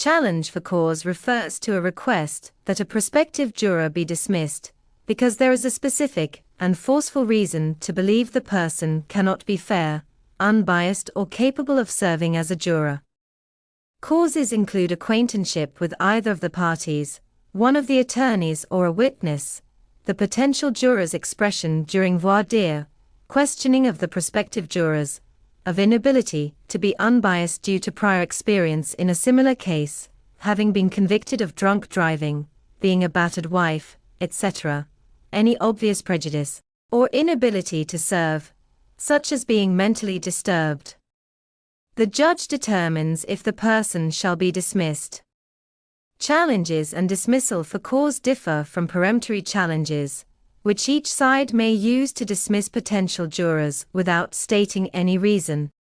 Challenge for cause refers to a request that a prospective juror be dismissed, because there is a specific and forceful reason to believe the person cannot be fair, unbiased, or capable of serving as a juror. Causes include acquaintanceship with either of the parties, one of the attorneys or a witness, the potential juror's expression during voir dire, questioning of the prospective jurors, of inability to be unbiased due to prior experience in a similar case, having been convicted of drunk driving, being a battered wife, etc., any obvious prejudice, or inability to serve, such as being mentally disturbed. The judge determines if the person shall be dismissed. Challenges and dismissal for cause differ from peremptory challenges, which each side may use to dismiss potential jurors without stating any reason.